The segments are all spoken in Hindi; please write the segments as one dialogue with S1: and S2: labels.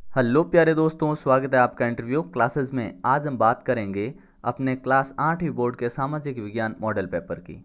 S1: हेलो प्यारे दोस्तों, स्वागत है आपका इंटरव्यू क्लासेस में। आज हम बात करेंगे अपने क्लास 8वीं बोर्ड के सामाजिक विज्ञान मॉडल पेपर की।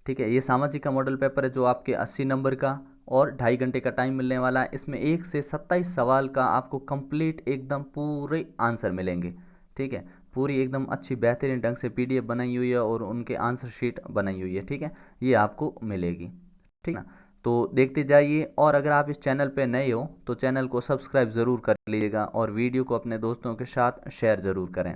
S1: ठीक है, ये सामाजिक का मॉडल पेपर है जो आपके 80 नंबर का और 2.5 घंटे का टाइम मिलने वाला है। इसमें 1 से 27 सवाल का आपको कंप्लीट एकदम पूरे आंसर मिलेंगे। ठीक है, पूरी एकदम अच्छी बेहतरीन ढंग से पीडीएफ बनाई हुई है और उनके आंसर शीट बनाई हुई है। ठीक है, ये आपको मिलेगी। ठीक है ना, तो देखते जाइए। और अगर आप इस चैनल पे नए हो तो चैनल को सब्सक्राइब ज़रूर कर लीजिएगा और वीडियो को अपने दोस्तों के साथ शेयर ज़रूर करें।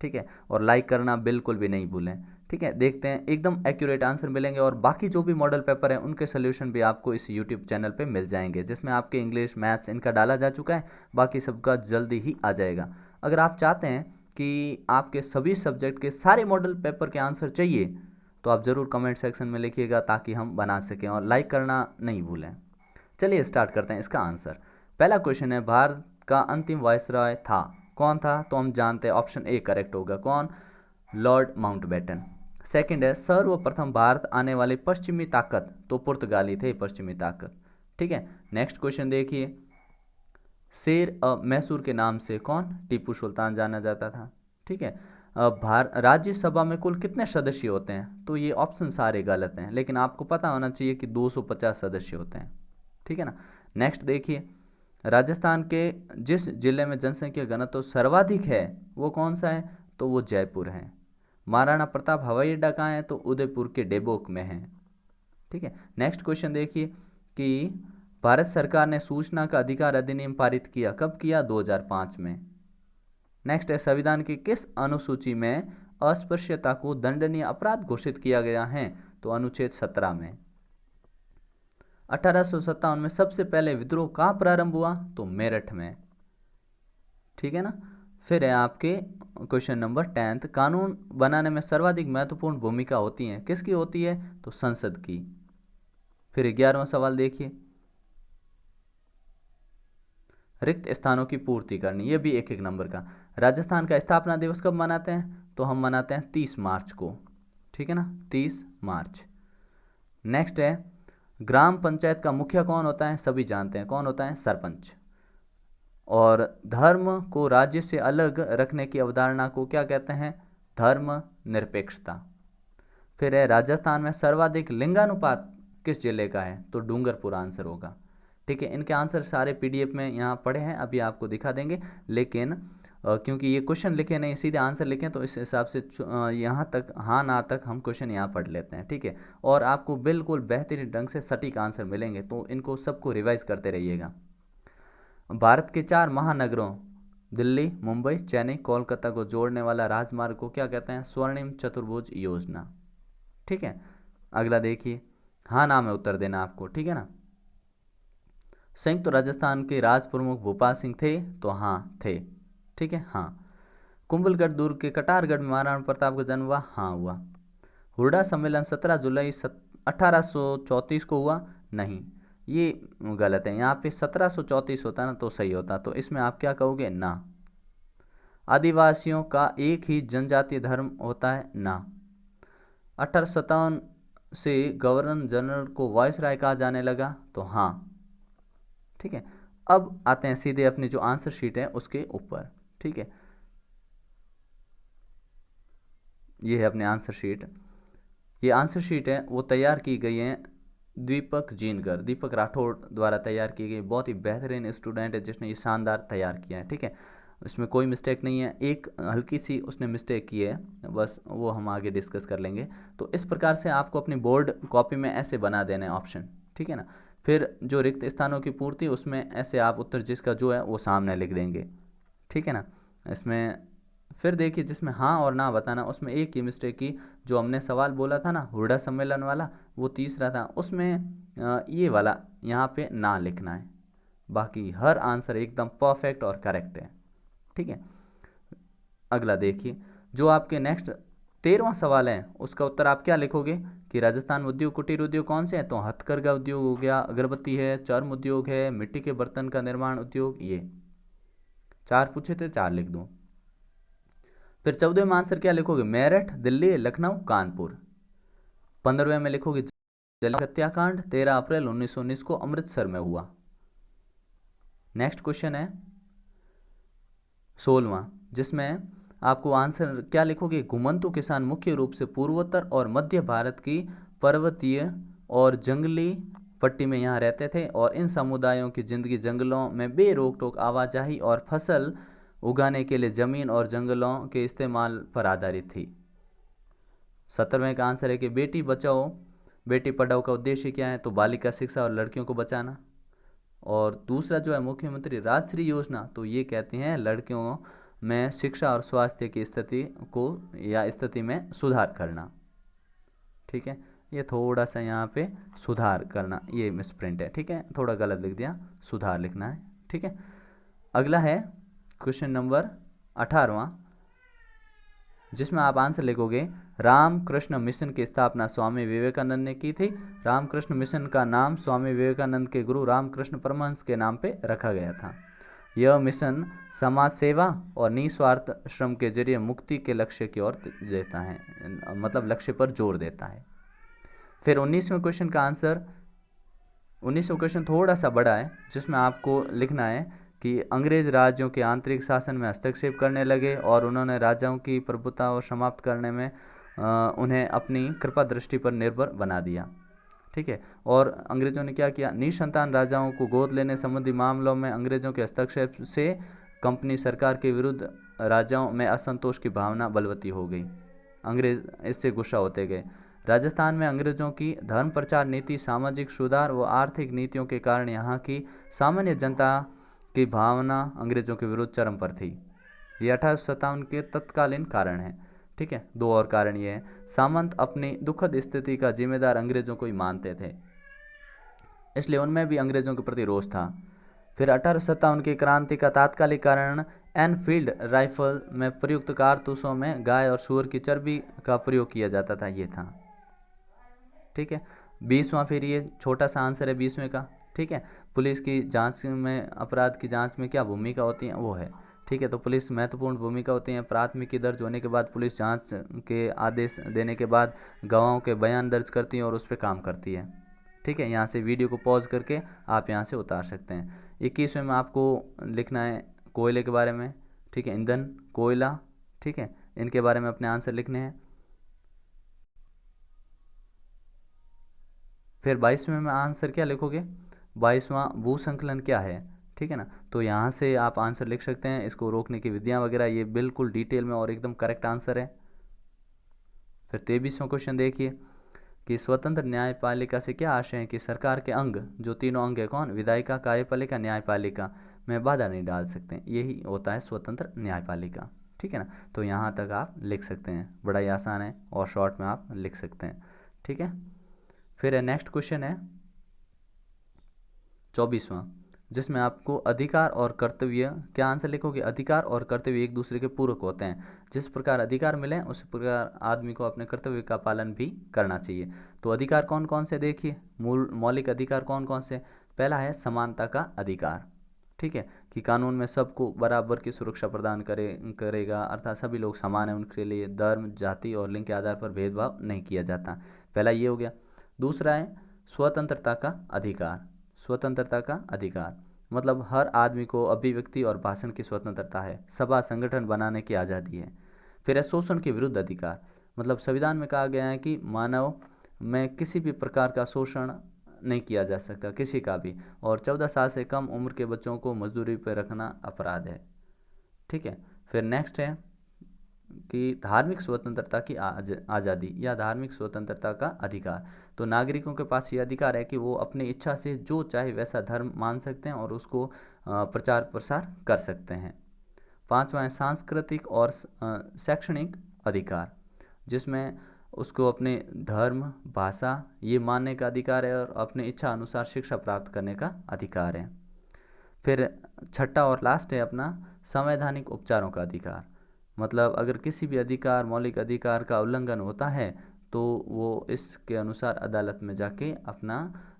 S1: ठीक है, और लाइक करना बिल्कुल भी नहीं भूलें। ठीक है, देखते हैं, एकदम एक्यूरेट आंसर मिलेंगे और बाकी जो भी मॉडल पेपर हैं उनके सोल्यूशन भी आपको इस यूट्यूब चैनल पे मिल जाएंगे, जिसमें आपके इंग्लिश मैथ्स इनका डाला जा चुका है। बाकी सबका जल्दी ही आ जाएगा। अगर आप चाहते हैं कि आपके सभी सब्जेक्ट के सारे मॉडल पेपर के आंसर चाहिए तो आप ज़रूर कमेंट सेक्शन में लिखिएगा ताकि हम बना सकें, और लाइक करना नहीं भूलें। चलिए स्टार्ट करते हैं इसका आंसर। पहला क्वेश्चन है, भारत का अंतिम वायसरॉय था, कौन था? तो हम जानते हैं ऑप्शन ए करेक्ट होगा। कौन? Lord Mountbatten. सेकंड है, सर्वप्रथम भारत आने वाली पश्चिमी ताकत, तो पुर्तगाली थे पश्चिमी ताकत। ठीक है, नेक्स्ट क्वेश्चन देखिए, शेर मैसूर के नाम से कौन? टीपू सुल्तान जाना जाता था। ठीक है, राज्यसभा में कुल कितने सदस्य होते हैं? तो ये ऑप्शन सारे गलत हैं, लेकिन आपको पता होना चाहिए कि 250 सदस्य होते हैं। ठीक है ना। नेक्स्ट देखिए, राजस्थान के जिस जिले में जनसंख्या घनत्व सर्वाधिक है वो कौन सा है? तो वो जयपुर है। महाराणा प्रताप हवाई अड्डा कहाँ है? तो उदयपुर के डेबोक में है। ठीक है, नेक्स्ट क्वेश्चन देखिए कि भारत सरकार ने सूचना का अधिकार अधिनियम पारित किया, कब किया? 2005 में। नेक्स्ट है, संविधान की किस अनुसूची में अस्पृश्यता को दंडनीय अपराध घोषित किया गया है? तो अनुच्छेद 17 में। 1857 में सबसे पहले विद्रोह कहाँ प्रारंभ हुआ? तो मेरठ में। ठीक है ना। फिर है आपके क्वेश्चन नंबर 10th, कानून बनाने में सर्वाधिक महत्वपूर्ण भूमिका होती है, किसकी होती है? तो संसद की। फिर 11वां सवाल देखिए, रिक्त स्थानों की पूर्ति करनी, ये भी एक एक नंबर का। राजस्थान का स्थापना दिवस कब मनाते हैं? तो हम मनाते हैं 30 मार्च को। ठीक है ना, 30 मार्च। नेक्स्ट है, ग्राम पंचायत का मुखिया कौन होता है? सभी जानते हैं, कौन होता है? सरपंच। और धर्म को राज्य से अलग रखने की अवधारणा को क्या कहते हैं? धर्म निरपेक्षता। फिर है, राजस्थान में सर्वाधिक लिंगानुपात किस जिले का है? तो डूंगरपुर आंसर होगा। ठीक है, इनके आंसर सारे पीडीएफ में यहाँ पड़े हैं, अभी आपको दिखा देंगे। लेकिन क्योंकि ये क्वेश्चन लिखे नहीं, सीधे आंसर लिखे, तो इस हिसाब से यहाँ तक हाँ ना तक हम क्वेश्चन यहाँ पढ़ लेते हैं। ठीक है, और आपको बिल्कुल बेहतरीन ढंग से सटीक आंसर मिलेंगे, तो इनको सबको रिवाइज करते रहिएगा। भारत के 4 महानगरों दिल्ली, मुंबई, चेन्नई, कोलकाता को जोड़ने वाला राजमार्ग को क्या कहते हैं? स्वर्णिम चतुर्भुज योजना। ठीक है, अगला देखिए, हाँ नाम है उत्तर देना आपको। ठीक है ना। संयुक्त राजस्थान के राज प्रमुख भोपाल सिंह थे? तो हाँ थे। ठीक है, हाँ। कुंभलगढ़ दुर्ग के कटारगढ़ में महाराणा प्रताप का जन्म हुआ? हाँ हुआ। हुरडा सम्मेलन 17 जुलाई 1834 को हुआ? नहीं, ये गलत है। यहाँ पे 1734 होता ना तो सही होता, तो इसमें आप क्या कहोगे? ना। आदिवासियों का एक ही जनजातीय धर्म होता है? ना। 1857 से गवर्नर जनरल को वायसराय कहा जाने लगा? तो हाँ। ठीक है, अब आते हैं सीधे अपनी जो आंसर शीट है उसके ऊपर। ठीक है, ये है अपने आंसर शीट। ये आंसर शीट है वो तैयार की गई है दीपक जीनकर, दीपक राठौड़ द्वारा तैयार की गई। बहुत ही बेहतरीन स्टूडेंट है जिसने ये शानदार तैयार किया है। ठीक है, इसमें कोई मिस्टेक नहीं है, एक हल्की सी उसने मिस्टेक की है बस, वो हम आगे डिस्कस कर लेंगे। तो इस प्रकार से आपको अपनी बोर्ड कॉपी में ऐसे बना देने ऑप्शन। ठीक है ना। फिर जो रिक्त स्थानों की पूर्ति, उसमें ऐसे आप उत्तर जिसका जो है वो सामने लिख देंगे। ठीक है ना। इसमें फिर देखिए, जिसमें हाँ और ना बताना, उसमें एक ही मिस्टेक की, जो हमने सवाल बोला था ना हुरडा सम्मेलन वाला, वो तीसरा था, उसमें ये वाला यहाँ पे ना लिखना है। बाकी हर आंसर एकदम परफेक्ट और करेक्ट है। ठीक है, अगला देखिए, जो आपके नेक्स्ट 13वां सवाल है उसका उत्तर आप क्या लिखोगे कि राजस्थान उद्योग कुटीर उद्योग कौन से हैं? तो हथकरघा उद्योग हो गया, अगरबत्ती है, चर्म उद्योग है, मिट्टी के बर्तन का निर्माण उद्योग। ये 4 पूछे थे, 4 लिख दूँ। फिर 14वें में आंसर क्या लिखोगे? मेरठ, दिल्ली, लखनऊ, कानपुर। 15वें में लिखोगे जल हत्याकांड 13 अप्रैल 1919 को अमृतसर में हुआ। नेक्स्ट क्वेश्चन है, 16वां, जिसमें आपको आंसर क्या लिखोगे, घुमंतु किसान मुख्य रूप से पूर्वोत्तर और मध्य भारत की पर्वतीय और जंगली पट्टी में यहाँ रहते थे और इन समुदायों की जिंदगी जंगलों में बेरोक टोक आवाजाही और फसल उगाने के लिए जमीन और जंगलों के इस्तेमाल पर आधारित थी। 17वें का आंसर है कि बेटी बचाओ बेटी पढ़ाओ का उद्देश्य क्या है, तो बालिका शिक्षा और लड़कियों को बचाना। और दूसरा जो है मुख्यमंत्री राजश्री योजना, तो ये कहते हैं लड़कियों में शिक्षा और स्वास्थ्य की स्थिति को या स्थिति में सुधार करना। ठीक है, ये थोड़ा सा यहाँ पे सुधार करना ये मिसप्रिंट है, ठीक है, थोड़ा गलत लिख दिया, सुधार लिखना है। ठीक है, अगला है क्वेश्चन नंबर 18वां, जिसमें आप आंसर लिखोगे रामकृष्ण मिशन की स्थापना स्वामी विवेकानंद ने की थी। रामकृष्ण मिशन का नाम स्वामी विवेकानंद के गुरु रामकृष्ण परमहंस के नाम पे रखा गया था। यह मिशन समाज सेवा और निस्वार्थ श्रम के जरिए मुक्ति के लक्ष्य की ओर देता है, मतलब लक्ष्य पर जोर देता है। फिर 19वें क्वेश्चन का आंसर, 19वां क्वेश्चन थोड़ा सा बड़ा है, जिसमें आपको लिखना है कि अंग्रेज राज्यों के आंतरिक शासन में हस्तक्षेप करने लगे और उन्होंने राजाओं की प्रभुता और समाप्त करने में उन्हें अपनी कृपा दृष्टि पर निर्भर बना दिया। ठीक है, और अंग्रेजों ने क्या किया, निसंतान राजाओं को गोद लेने संबंधी मामलों में अंग्रेजों के हस्तक्षेप से कंपनी सरकार के विरुद्ध राजाओं में असंतोष की भावना बलवती हो गई। अंग्रेज इससे गुस्सा होते गए। राजस्थान में अंग्रेजों की धर्म प्रचार नीति, सामाजिक सुधार व आर्थिक नीतियों के कारण यहाँ की सामान्य जनता की भावना अंग्रेजों के विरुद्ध चरम पर थी। ये 1857 के तत्कालीन कारण है। ठीक है, दो और कारण ये है, सामंत अपनी दुखद स्थिति का जिम्मेदार अंग्रेजों को ही मानते थे, इसलिए उनमें भी अंग्रेजों के प्रति रोष था। फिर 1857 की क्रांति का तात्कालिक कारण एनफील्ड राइफल में प्रयुक्त कारतूसों में गाय और सूअर की चर्बी का प्रयोग किया जाता था, ये था। ठीक है, 20वां, फिर ये छोटा सा आंसर है 20वें का। ठीक है, पुलिस की जांच में, अपराध की जांच में क्या भूमिका होती है, वो है। ठीक है, तो पुलिस महत्वपूर्ण भूमिका होती है। प्राथमिकी दर्ज होने के बाद पुलिस जांच के आदेश देने के बाद गवाहों के बयान दर्ज करती है और उस पर काम करती है। ठीक है, यहाँ से वीडियो को पॉज करके आप यहाँ से उतार सकते हैं। 21वें में आपको लिखना है कोयले के बारे में। ठीक है, ईंधन, कोयला, ठीक है, इनके बारे में अपने आंसर लिखने हैं। फिर 22वें में आंसर क्या लिखोगे, 22वां भूसंकलन क्या है। ठीक है ना, तो यहाँ से आप आंसर लिख सकते हैं, इसको रोकने की विधियाँ वगैरह, ये बिल्कुल डिटेल में और एकदम करेक्ट आंसर है। फिर 23वां क्वेश्चन देखिए कि स्वतंत्र न्यायपालिका से क्या आशय है कि सरकार के अंग, जो तीनों अंग है, कौन, विधायिका, कार्यपालिका, न्यायपालिका, में बाधा नहीं डाल सकते, यही होता है स्वतंत्र न्यायपालिका। ठीक है ना, तो यहाँ तक आप लिख सकते हैं, बड़ा ही आसान है और शॉर्ट में आप लिख सकते हैं। ठीक है, फिर नेक्स्ट क्वेश्चन है 24वां, जिसमें आपको अधिकार और कर्तव्य, क्या आंसर लिखोगे, अधिकार और कर्तव्य एक दूसरे के पूरक होते हैं। जिस प्रकार अधिकार मिले उस प्रकार आदमी को अपने कर्तव्य का पालन भी करना चाहिए। तो अधिकार कौन कौन से देखिए, मौलिक अधिकार कौन कौन से, पहला है समानता का अधिकार। ठीक है, कि कानून में सबको बराबर की सुरक्षा प्रदान करेगा, अर्थात सभी लोग समान हैं, उनके लिए धर्म, जाति और लिंग के आधार पर भेदभाव नहीं किया जाता, पहला ये हो गया। दूसरा है स्वतंत्रता का अधिकार। स्वतंत्रता का अधिकार मतलब हर आदमी को अभिव्यक्ति और भाषण की स्वतंत्रता है, सभा संगठन बनाने की आज़ादी है। फिर है शोषण के विरुद्ध अधिकार, मतलब संविधान में कहा गया है कि मानव में किसी भी प्रकार का शोषण नहीं किया जा सकता, किसी का भी, और 14 साल से कम उम्र के बच्चों को मजदूरी पर रखना अपराध है। ठीक है, फिर नेक्स्ट है कि धार्मिक स्वतंत्रता की आज़ादी या धार्मिक स्वतंत्रता का अधिकार। तो नागरिकों के पास ये अधिकार है कि वो अपनी इच्छा से जो चाहे वैसा धर्म मान सकते हैं और उसको प्रचार प्रसार कर सकते हैं। 5वां है सांस्कृतिक और शैक्षणिक अधिकार, जिसमें उसको अपने धर्म, भाषा ये मानने का अधिकार है और अपनी इच्छा अनुसार शिक्षा प्राप्त करने का अधिकार है। फिर छठा और लास्ट है अपना संवैधानिक उपचारों का अधिकार, मतलब अगर किसी भी अधिकार, मौलिक अधिकार का उल्लंघन होता है तो वो इसके अनुसार अदालत में जाके अपना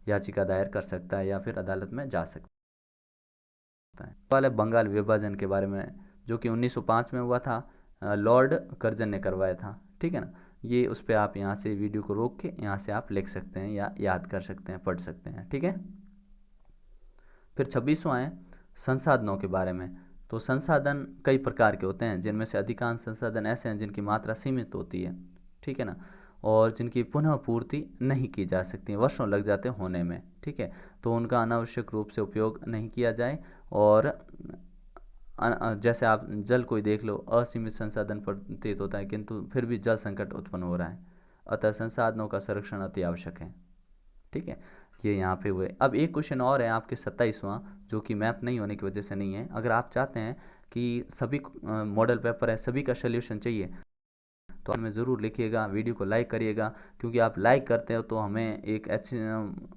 S1: याचिका दायर कर सकता है या फिर अदालत में जा सकता है। वाले बंगाल विभाजन के बारे में, जो कि 1905 में हुआ था, लॉर्ड कर्जन ने करवाया था। ठीक है ना, ये उस पर आप यहाँ से वीडियो को रोक के यहाँ से आप लिख सकते हैं या याद कर सकते हैं, पढ़ सकते हैं। ठीक है, फिर 26वां है संसाधनों के बारे में। तो संसाधन कई प्रकार के होते हैं, जिनमें से अधिकांश संसाधन ऐसे हैं जिनकी मात्रा सीमित होती है, ठीक है ना, और जिनकी पुनः पूर्ति नहीं की जा सकती, वर्षों लग जाते होने में, ठीक है। तो उनका अनावश्यक रूप से उपयोग नहीं किया जाए। और जैसे आप जल को ही देख लो, असीमित संसाधन प्रतीत होता है किंतु फिर भी जल संकट उत्पन्न हो रहा है, अतः संसाधनों का संरक्षण अति आवश्यक है, ठीक है। ये यहाँ पे हुए। अब एक क्वेश्चन और है आपके 27वां, जो कि मैप नहीं होने की वजह से नहीं है। अगर आप चाहते हैं कि सभी मॉडल पेपर है, सभी का सोल्यूशन चाहिए, तो हमें ज़रूर लिखिएगा, वीडियो को लाइक करिएगा, क्योंकि आप लाइक करते हो तो हमें एक अच्छी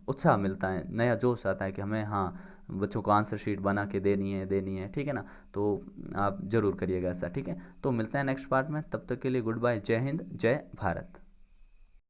S1: उत्साह मिलता है, नया जोश आता है कि हमें हाँ बच्चों को आंसर शीट बना के देनी है, ठीक है ना। तो आप ज़रूर करिएगा ऐसा, ठीक है। तो मिलते हैं नेक्स्ट पार्ट में, तब तक के लिए गुड बाय, जय हिंद, जय भारत।